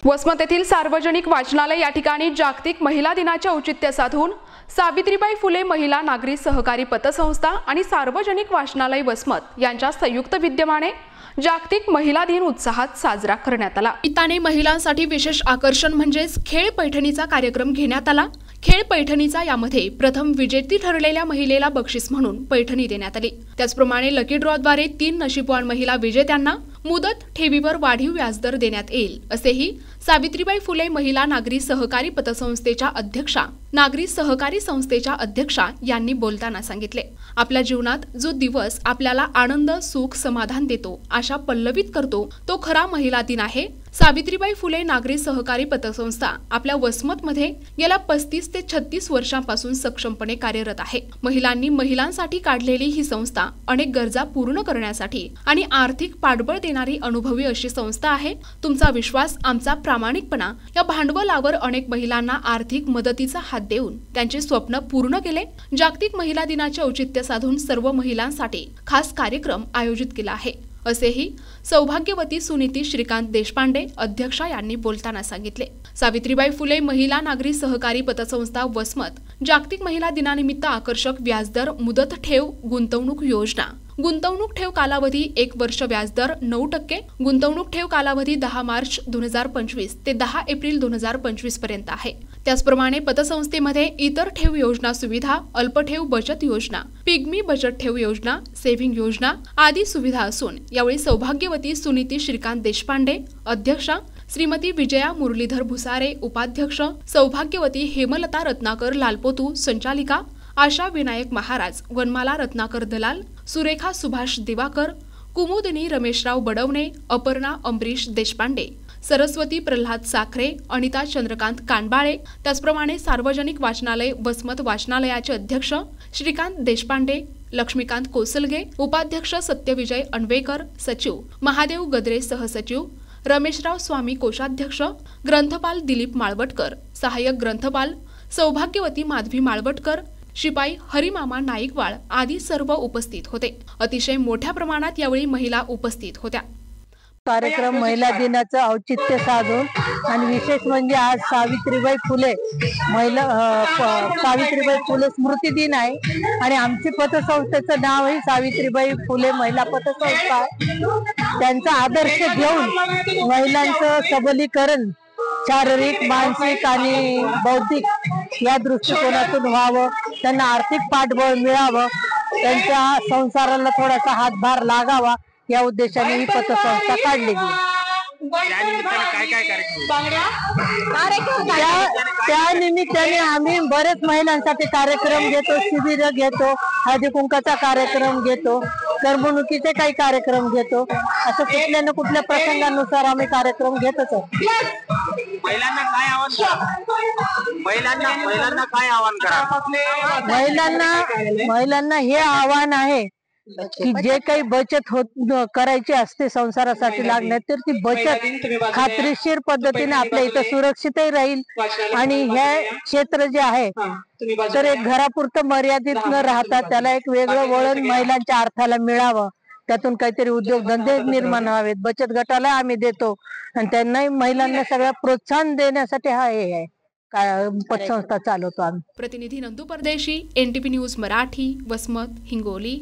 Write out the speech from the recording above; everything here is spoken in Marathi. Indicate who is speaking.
Speaker 1: वसमत येथील सार्वजनिक वाचनालय या ठिकाणी जागतिक महिला दिनाचे औचित्य साधून सावित्रीबाई फुले महिला नागरी सहकारी पतसंस्था आणि सार्वजनिक वाचनालय वसमत यांच्या संयुक्त विद्यमाने जागतिक महिला दिन उत्साहात साजरा करण्यात आला। निमित्ताने महिलांसाठी विशेष आकर्षण म्हणजेच खेळ पैठणीचा कार्यक्रम घेण्यात आला। खेळ पैठणीचा यामध्ये प्रथम विजेती ठरलेल्या महिलेला बक्षीस म्हणून पैठणी देण्यात आली। त्याचप्रमाणे लकी ड्रॉद्वारे 3 नशीबवान महिला विजेत्यांना मुदत ठेवीवर वाढीव व्याजदर देण्यात येईल, असेही सावित्रीबाई फुले महिला नागरी सहकारी पतसंस्थेच्या अध्यक्षा यांनी बोलताना सांगितले। आपल्या जीवनात जो दिवस आपल्याला आनंद, सुख, समाधान देतो, आशा पल्लवित करतो, तो खरा महिला दिन आहे। सावित्रीबाई फुले नागरी सहकारी पतसंस्था आपल्या वसमतमध्ये गेल्या 35 ते 36 वर्षांपासून सक्षमपणे कार्यरत आहे। महिलांनी महिलांसाठी काढलेली ही संस्था अनेक गरजा पूर्ण करण्यासाठी आणि आर्थिक पाठबळ देणारी अनुभवी अशी संस्था आहे। तुमचा विश्वास, आमचा प्रामाणिकपणा या भांडवलावर अनेक महिलांना आर्थिक मदतीचा हात देऊन त्यांचे स्वप्न पूर्ण केले। जागतिक महिला दिनाचे औचित्य साधून सर्व महिलांसाठी खास कार्यक्रम आयोजित केला आहे, असेही सौभाग्यवती सुनीती श्रीकांत देशपांडे अध्यक्षा यांनी बोलताना सांगितले। सावित्रीबाई फुले महिला नागरी सहकारी पतसंस्था वसमत जागतिक महिला दिनानिमित्त आकर्षक व्याजदर, मुदत ठेव, गुंतवणूक योजना, गुंतवणूक ठेव कालावधी 1 वर्ष, व्याजदर 9%, गुंतवणूक ठेव कालावधी 10 मार्च 2025 ते 10 एप्रिल 2025 पर्यंत आहे। त्याचप्रमाणे पतसंस्थेमध्ये इतर ठेव योजना सुविधा, अल्पठेव बचत योजना, पिग्मी बचत ठेव योजना, सेव्हिंग योजना आदी सुविधा असून यावेळी सौभाग्यवती सुनीती श्रीकांत देशपांडे अध्यक्षा, श्रीमती विजया मुरलीधर भुसारे उपाध्यक्ष, सौभाग्यवती हेमलता रत्नाकर लालपोतू संचालिका, आशा विनायक महाराज, वनमाला रत्नाकर दलाल, सुरेखा सुभाष दिवाकर, कुमुदिनी रमेशराव बडवणे, अपर्णा अमरीश देशपांडे, सरस्वती प्रल्हाद साखरे, अनिता चंद्रकांत कानबाळे, त्याचप्रमाणे सार्वजनिक वाचनालय वसमत वाचनालयाचे अध्यक्ष श्रीकांत देशपांडे, लक्ष्मीकांत कोसलगे, उपाध्यक्ष सत्यविजय अनवेकर, सचिव महादेव गद्रे, सहसचिव रमेशराव स्वामी, कोषाध्यक्ष ग्रंथपाल दिलीप माळवटकर, सहाय्यक ग्रंथपाल सौभाग्यवती माधवी माळवटकर, शिपाई हरिमामा नाईकवाड आदी सर्व उपस्थित होते। अतिशय मोठ्या प्रमाणात यावेळी महिला उपस्थित होत्या।
Speaker 2: कार्यक्रम महिला दिनाचं औचित्य साधून आणि विशेष म्हणजे आज सावित्रीबाई फुले स्मृती दिन आहे आणि आमची पतसंस्थेचं नावही सावित्रीबाई फुले महिला पतसंस्था आहे। त्यांचा आदर्श घेऊन महिलांचं सबलीकरण शारीरिक, मानसिक आणि बौद्धिक या दृष्टिकोनातून व्हावं, त्यांना आर्थिक पाठबळ मिळावं, त्यांच्या संसाराला थोडासा हातभार लागावा या उद्देशाने ही पतसंस्था काढली गेली। त्या निमित्ताने आम्ही बरेच महिलांसाठी कार्यक्रम घेतो, शिबिर घेतो, हळदी कुंकाचा कार्यक्रम घेतो, करमणुकीचे काही कार्यक्रम घेतो, असं कुठल्या ना कुठल्या प्रसंगानुसार आम्ही कार्यक्रम घेतच आहोत। महिलांना हे आव्हान आहे की जे काही बचत करायची असते संसारासाठी लागणार, तर ती बचत खात्रीशीर पद्धतीने आपल्या इथं सुरक्षितही राहील आणि हे क्षेत्र जे आहे तर एक घरापुरतं मर्यादित न राहता त्याला एक वेगळं वळण महिलांच्या अर्थाला मिळावं, त्यातून काहीतरी उद्योगधंदे निर्माण व्हावेत। बचत गटाला आम्ही देतो आणि त्यांनाही महिलांना सगळं प्रोत्साहन देण्यासाठी हा हे आहे पतसंस्था चालवतो आम्ही।
Speaker 1: प्रतिनिधी नंदू परदेशी, NTP न्यूज मराठी, वसमत, हिंगोली।